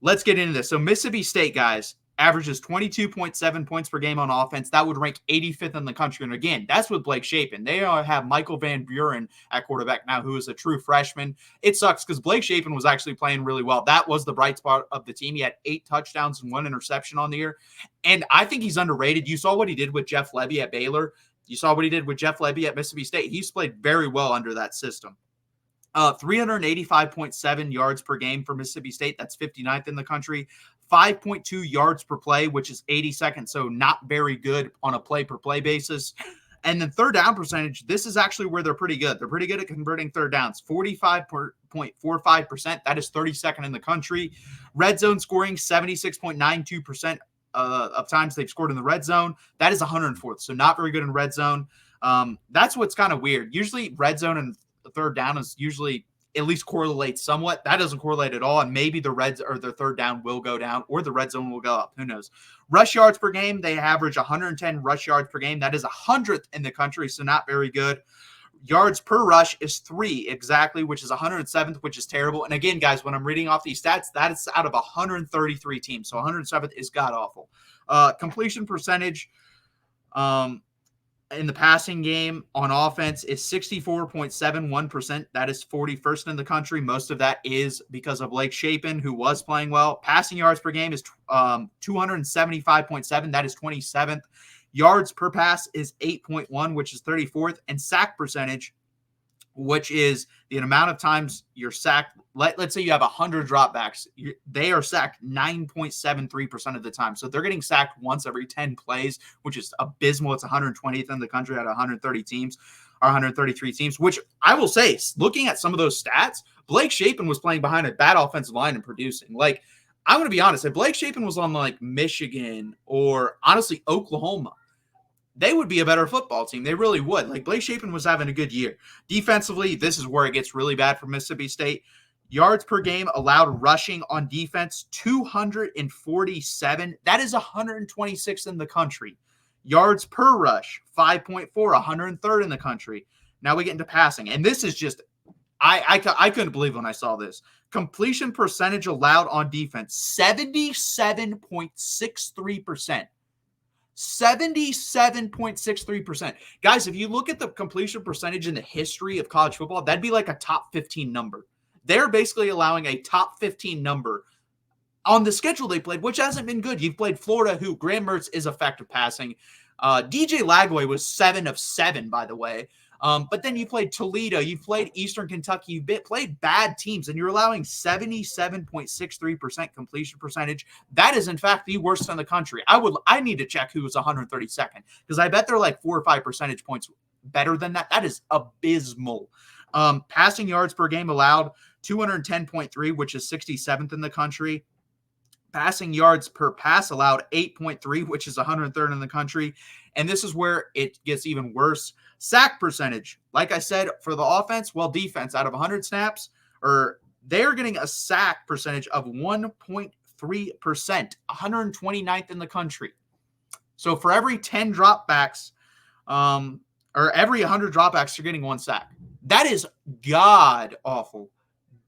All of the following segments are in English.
let's get into this. So Mississippi State, guys, averages 22.7 points per game on offense. That would rank 85th in the country. And again, that's with Blake Shapen. They have Michael Van Buren at quarterback now, who is a true freshman. It sucks because Blake Shapen was actually playing really well. That was the bright spot of the team. He had 8 touchdowns and 1 interception on the year. And I think he's underrated. You saw what he did with Jeff Lebby at Baylor. You saw what he did with Jeff Lebby at Mississippi State. He's played very well under that system. 385.7 yards per game for Mississippi State. That's 59th in the country. 5.2 yards per play, which is 82nd. So not very good on a play-per-play basis. And then third down percentage, this is actually where they're pretty good. They're pretty good at converting third downs. 45.45%. That is 32nd in the country. Red zone scoring, 76.92% of times they've scored in the red zone. That is 104th. So not very good in red zone. That's what's kind of weird. Usually red zone and third down is usually at least correlates somewhat. That doesn't correlate at all. And maybe the reds or the third down will go down or the red zone will go up. Who knows? Rush yards per game. They average 110 rush yards per game. That is 100th in the country. So not very good. Yards per rush is 3 exactly, which is 107th, which is terrible. And again, guys, when I'm reading off these stats, that is out of 133 teams. So 107th is god awful. Completion percentage, in the passing game on offense is 64.71%. That is 41st in the country. Most of that is because of Blake Shapen, who was playing well. Passing yards per game is 275.7. That is 27th. Yards per pass is 8.1, which is 34th. And sack percentage, which is the amount of times you're sacked. Let's say you have 100 dropbacks. They are sacked 9.73% of the time. So they're getting sacked once every 10 plays, which is abysmal. It's 120th in the country out of 130 teams or 133 teams, which I will say, looking at some of those stats, Blake Shapen was playing behind a bad offensive line and producing. Like, I'm going to be honest, if Blake Shapen was on like Michigan or honestly Oklahoma, they would be a better football team. They really would. Like, Blake Shapen was having a good year. Defensively, this is where it gets really bad for Mississippi State. Yards per game allowed rushing on defense, 247. That is 126th in the country. Yards per rush, 5.4, 103rd in the country. Now we get into passing. And this is just, I couldn't believe when I saw this. Completion percentage allowed on defense, 77.63%. 77.63%. Guys, if you look at the completion percentage in the history of college football, that'd be like a top 15 number. They're basically allowing a top 15 number on the schedule they played, which hasn't been good. You've played Florida, who Graham Mertz is effective passing. DJ Lagway was 7 of 7, by the way. But then you played Toledo, you played Eastern Kentucky, you played bad teams, and you're allowing 77.63% completion percentage. That is, in fact, the worst in the country. I need to check who was 132nd, because I bet they're like 4 or 5 percentage points better than that. That is abysmal. Passing yards per game allowed, 210.3, which is 67th in the country. Passing yards per pass allowed, 8.3, which is 103rd in the country. And this is where it gets even worse. Sack percentage, like I said, for the offense, well, defense, out of 100 snaps, they're getting a sack percentage of 1.3%, 129th in the country. So for every 10 dropbacks, or every 100 dropbacks, you're getting 1 sack. That is god awful.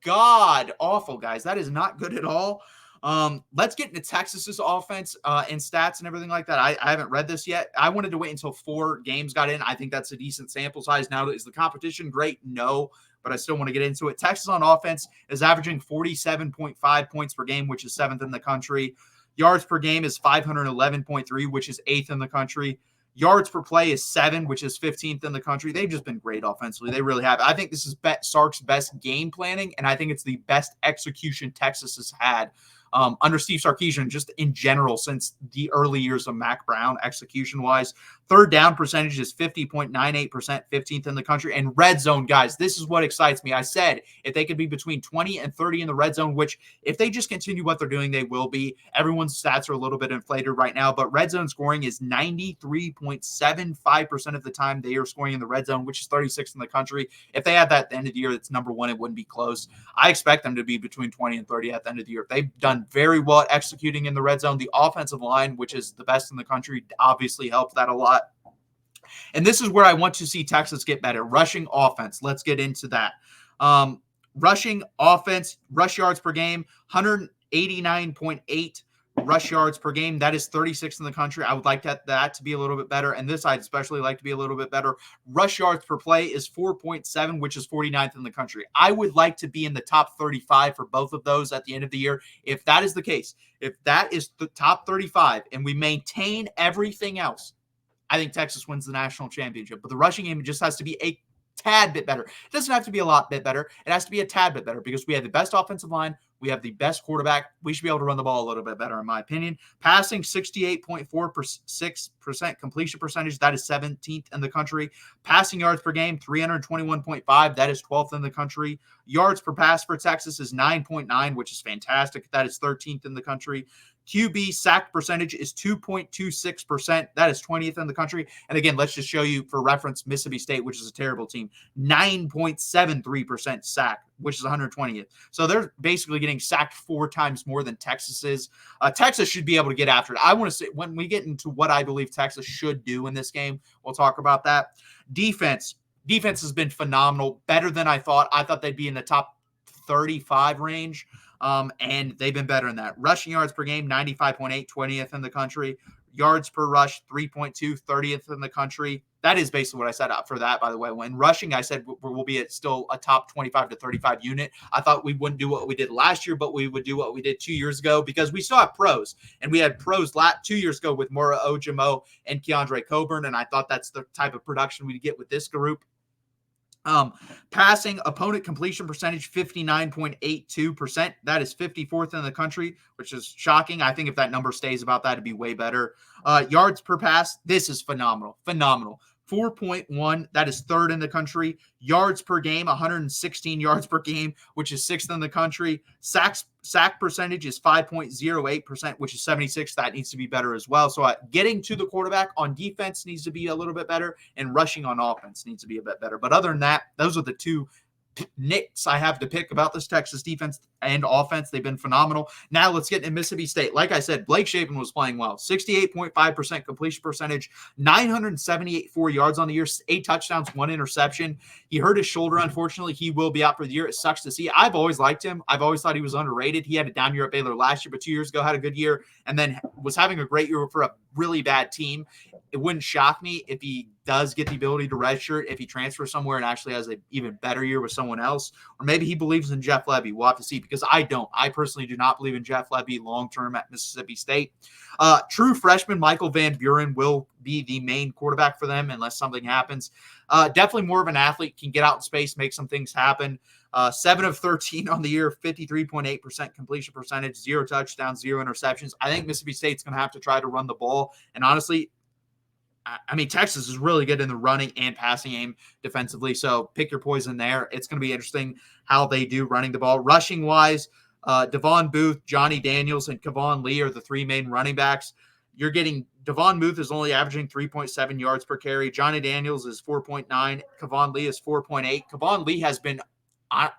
God awful, guys. That is not good at all. Let's get into Texas's offense and stats and everything like that. I haven't read this yet. I wanted to wait until 4 games got in. I think that's a decent sample size. Now, is the competition great? No, but I still want to get into it. Texas on offense is averaging 47.5 points per game, which is 7th in the country. Yards per game is 511.3, which is 8th in the country. Yards per play is 7, which is 15th in the country. They've just been great offensively. They really have. I think this is Sark's best game planning, and I think it's the best execution Texas has had under Steve Sarkisian, just in general, since the early years of Mac Brown, execution-wise. Third down percentage is 50.98%, 15th in the country. And red zone, guys, this is what excites me. I said if they could be between 20 and 30 in the red zone, which if they just continue what they're doing, they will be. Everyone's stats are a little bit inflated right now, but red zone scoring is 93.75% of the time they are scoring in the red zone, which is 36th in the country. If they had that at the end of the year, it's number 1. It wouldn't be close. I expect them to be between 20 and 30 at the end of the year. They've done very well at executing in the red zone. The offensive line, which is the best in the country, obviously helped that a lot. And this is where I want to see Texas get better. Rushing offense. Let's get into that. Rushing offense, rush yards per game, 89.8 rush yards per game. That is 36th in the country. I would like that to be a little bit better. And this I'd especially like to be a little bit better. Rush yards per play is 4.7, which is 49th in the country. I would like to be in the top 35 for both of those at the end of the year. If that is the case, if that is the top 35 and we maintain everything else, I think Texas wins the national championship. But the rushing game just has to be a tad bit better. It doesn't have to be a lot bit better. It has to be a tad bit better because we have the best offensive line. We have the best quarterback. We should be able to run the ball a little bit better, in my opinion. Passing 68.46% completion percentage. That is 17th in the country. Passing yards per game, 321.5. That is 12th in the country. Yards per pass for Texas is 9.9, which is fantastic. That is 13th in the country. QB sack percentage is 2.26%. That is 20th in the country. And again, let's just show you for reference, Mississippi State, which is a terrible team, 9.73% sack, which is 120th. So they're basically getting sacked 4 times more than Texas is. Texas should be able to get after it. I want to say when we get into what I believe Texas should do in this game, we'll talk about that. Defense has been phenomenal, better than I thought. I thought they'd be in the top 35 range. And they've been better than that. Rushing yards per game, 95.8, 20th in the country. Yards per rush, 3.2, 30th in the country. That is basically what I said for that, by the way. When rushing, I said we'll be at still a top 25 to 35 unit. I thought we wouldn't do what we did last year, but we would do what we did 2 years ago because we still have pros. And we had pros 2 years ago with Mora Ojimo and Keandre Coburn, and I thought that's the type of production we'd get with this group. Passing opponent completion percentage 59.82%. That is 54th in the country, which is shocking. I think if that number stays about that, it'd be way better. Yards per pass. This is phenomenal. 4.1. That is 3rd in the country. Yards per game, 116 yards per game, which is 6th in the country. Sack percentage is 5.08%, which is 76th. That needs to be better as well. So getting to the quarterback on defense needs to be a little bit better, and rushing on offense needs to be a bit better. But other than that, those are the 2 nits I have to pick about this Texas defense and offense. They've been phenomenal. Now let's get into Mississippi State. Like I said, Blake Shapen was playing well. 68.5% completion percentage, 978 yards on the year, 8 touchdowns, 1 interception. He hurt his shoulder, unfortunately. He will be out for the year. It sucks to see. I've always liked him. I've always thought he was underrated. He had a down year at Baylor last year, but 2 years ago had a good year and then was having a great year for a really bad team. It wouldn't shock me if he does get the ability to redshirt, if he transfers somewhere and actually has an even better year with someone else, or maybe he believes in Jeff Lebby. We'll have to see, because I don't. I personally do not believe in Jeff Lebby long-term at Mississippi State. True freshman Michael Van Buren will be the main quarterback for them unless something happens. Definitely more of an athlete, can get out in space, make some things happen. 7 of 13 on the year, 53.8% completion percentage, 0 touchdowns, 0 interceptions. I think Mississippi State's going to have to try to run the ball. And honestly, I mean, Texas is really good in the running and passing game defensively. So pick your poison there. It's going to be interesting how they do running the ball. Rushing wise, Devon Booth, Johnny Daniels, and Kevon Lee are the 3 main running backs. You're getting Devon Booth is only averaging 3.7 yards per carry. Johnny Daniels is 4.9. Kevon Lee is 4.8. Kevon Lee has been,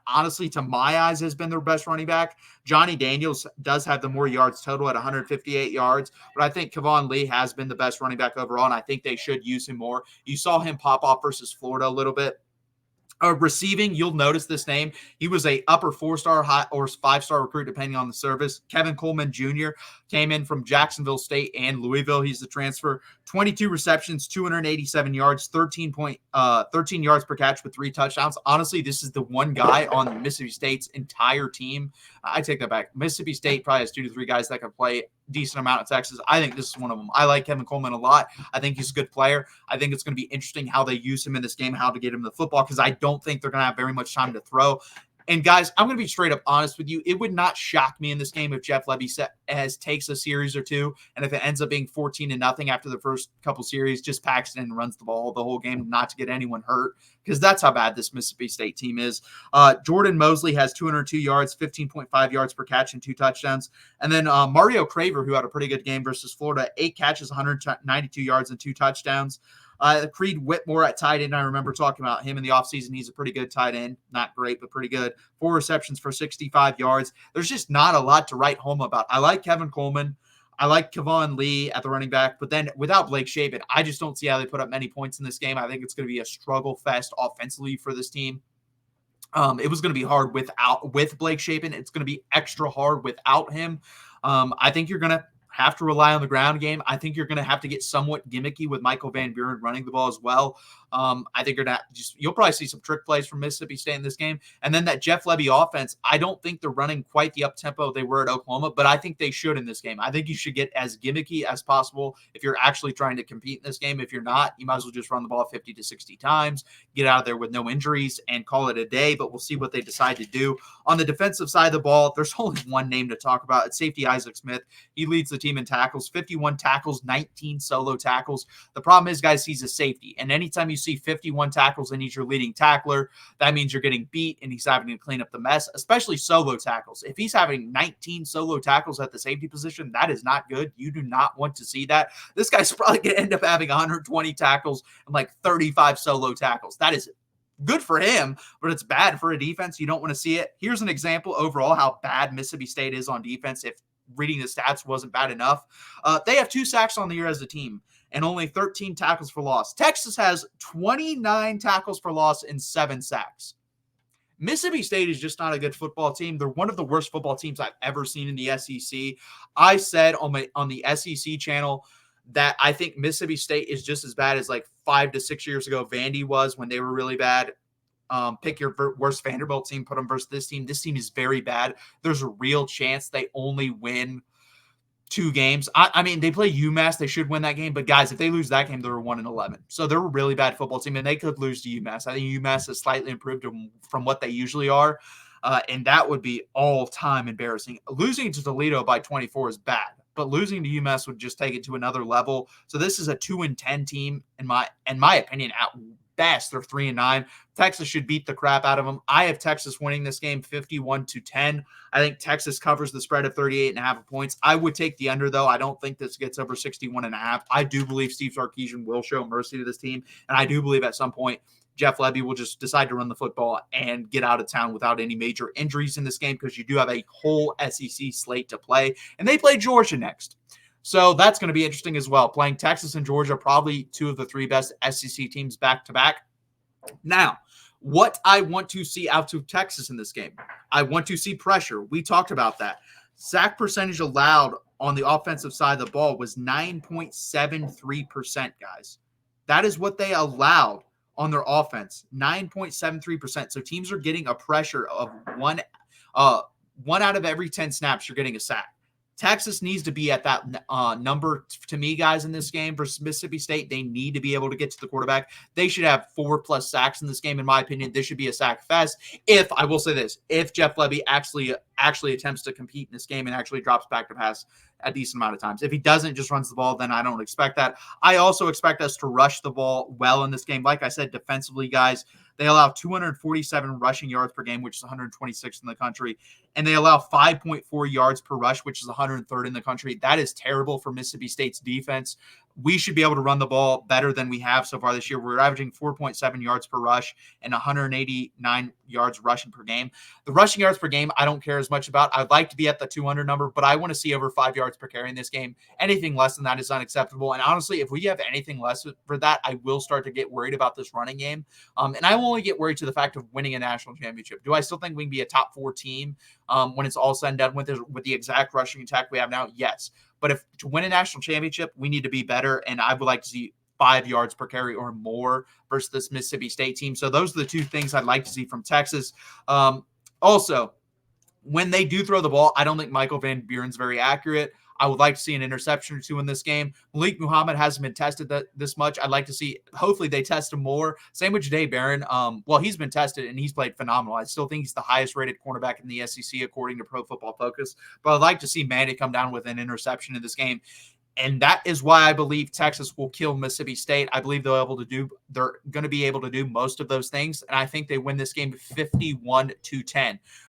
honestly, to my eyes, has been their best running back. Johnny Daniels does have the more yards total at 158 yards, but I think Kevon Lee has been the best running back overall, and I think they should use him more. You saw him pop off versus Florida a little bit. Receiving, you'll notice this name. He was a upper 4-star or 5-star recruit, depending on the service. Kevin Coleman Jr. came in from Jacksonville State and Louisville. He's the transfer. 22 receptions, 287 yards, 13 yards per catch with 3 touchdowns. Honestly, this is the one guy on Mississippi State's entire team. I take that back. Mississippi State probably has 2 to 3 guys that can play decent amount of Texas. I think this is one of them. I like Kevin Coleman a lot. I think he's a good player. I think it's going to be interesting how they use him in this game, how to get him the football, because I don't think they're going to have very much time to throw. And guys, I'm going to be straight up honest with you. It would not shock me in this game if Jeff Lebby takes a series or 2, and if it ends up being 14-0 after the first couple series, just packs it in and runs the ball the whole game, not to get anyone hurt, because that's how bad this Mississippi State team is. Jordan Mosley has 202 yards, 15.5 yards per catch, and 2 touchdowns. And then Mario Craver, who had a pretty good game versus Florida, 8 catches, 192 yards, and 2 touchdowns. Creed Whitmore at tight end. I remember talking about him in the offseason. He's a pretty good tight end. Not great, but pretty good. 4 receptions for 65 yards. There's just not a lot to write home about. I like Kevin Coleman. I like Kevon Lee at the running back. But then without Blake Shapen, I just don't see how they put up many points in this game. I think it's going to be a struggle fest offensively for this team. It was going to be hard with Blake Shapen. It's going to be extra hard without him. I think you're going to have to rely on the ground game. I think you're going to have to get somewhat gimmicky with Michael Van Buren running the ball as well. I think you'll probably see some trick plays from Mississippi State in this game. And then that Jeff Lebby offense, I don't think they're running quite the up-tempo they were at Oklahoma, but I think they should in this game. I think you should get as gimmicky as possible if you're actually trying to compete in this game. If you're not, you might as well just run the ball 50 to 60 times, get out of there with no injuries, and call it a day. But we'll see what they decide to do. On the defensive side of the ball, there's only one name to talk about. It's safety Isaac Smith. He leads the team in tackles, 51 tackles, 19 solo tackles. The problem is, guys, he's a safety. And anytime you see 51 tackles and he's your leading tackler, that means you're getting beat and he's having to clean up the mess, especially solo tackles. If he's having 19 solo tackles at the safety position, that is not good. You do not want to see that. This guy's probably going to end up having 120 tackles and like 35 solo tackles. That is good for him, but it's bad for a defense. You don't want to see it. Here's an example overall how bad Mississippi State is on defense. If reading the stats wasn't bad enough, they have 2 sacks on the year as a team and only 13 tackles for loss. Texas has 29 tackles for loss and 7 sacks. Mississippi State is just not a good football team. They're one of the worst football teams I've ever seen in the SEC. I said on the SEC channel that I think Mississippi State is just as bad as like 5 to 6 years ago Vandy was when they were really bad. Pick your worst Vanderbilt team, put them versus this team. This team is very bad. There's a real chance they only win 2 games. I mean, they play UMass. They should win that game. But, guys, if they lose that game, they're 1-11. So they're a really bad football team, and they could lose to UMass. I think UMass has slightly improved from what they usually are, and that would be all-time embarrassing. Losing to Toledo by 24 is bad, but losing to UMass would just take it to another level. So this is a 2-10 team, in my opinion, at best. They're 3-9. Texas should beat the crap out of them. I have Texas winning this game 51-10. I think Texas covers the spread of 38.5 points. I would take the under, though. I don't think this gets over 61.5. I do believe Steve Sarkisian will show mercy to this team, and I do believe at some point Jeff Lebby will just decide to run the football and get out of town without any major injuries in this game, because you do have a whole SEC slate to play, and they play Georgia next. So that's going to be interesting as well. Playing Texas and Georgia, probably 2 of the 3 best SEC teams back-to-back. Now, what I want to see out of Texas in this game, I want to see pressure. We talked about that. Sack percentage allowed on the offensive side of the ball was 9.73%, guys. That is what they allowed on their offense, 9.73%. So teams are getting a pressure of one out of every 10 snaps, you're getting a sack. Texas needs to be at that number to me, guys, in this game versus Mississippi State. They need to be able to get to the quarterback. They should have 4+ sacks in this game, in my opinion. This should be a sack fest. I will say this, if Jeff Lebby actually attempts to compete in this game and actually drops back to pass a decent amount of times. If he doesn't, just runs the ball, then I don't expect that. I also expect us to rush the ball well in this game. Like I said, defensively, guys, they allow 247 rushing yards per game, which is 126th in the country. And they allow 5.4 yards per rush, which is 103rd in the country. That is terrible for Mississippi State's defense. We should be able to run the ball better than we have so far this year. We're averaging 4.7 yards per rush and 189 yards rushing per game. The rushing yards per game, I don't care as much about. I'd like to be at the 200 number, but I want to see over 5 yards per carry in this game. Anything less than that is unacceptable. And honestly, if we have anything less for that, I will start to get worried about this running game. And I will only get worried to the fact of winning a national championship. Do I still think we can be a top 4 team when it's all said and done with the exact rushing attack we have now? Yes. But to win a national championship, we need to be better, and I would like to see 5 yards per carry or more versus this Mississippi State team. So those are the 2 things I'd like to see from Texas. Also, when they do throw the ball, I don't think Michael Van Buren's very accurate. I would like to see an interception or 2 in this game. Malik Muhammad hasn't been tested this much. I'd like to see, hopefully they test him more. Same with Jahdae Barron. Well, he's been tested and he's played phenomenal. I still think he's the highest rated cornerback in the SEC according to Pro Football Focus. But I'd like to see Mandy come down with an interception in this game. And that is why I believe Texas will kill Mississippi State. I believe they're going to be able to do most of those things. And I think they win this game 51-10.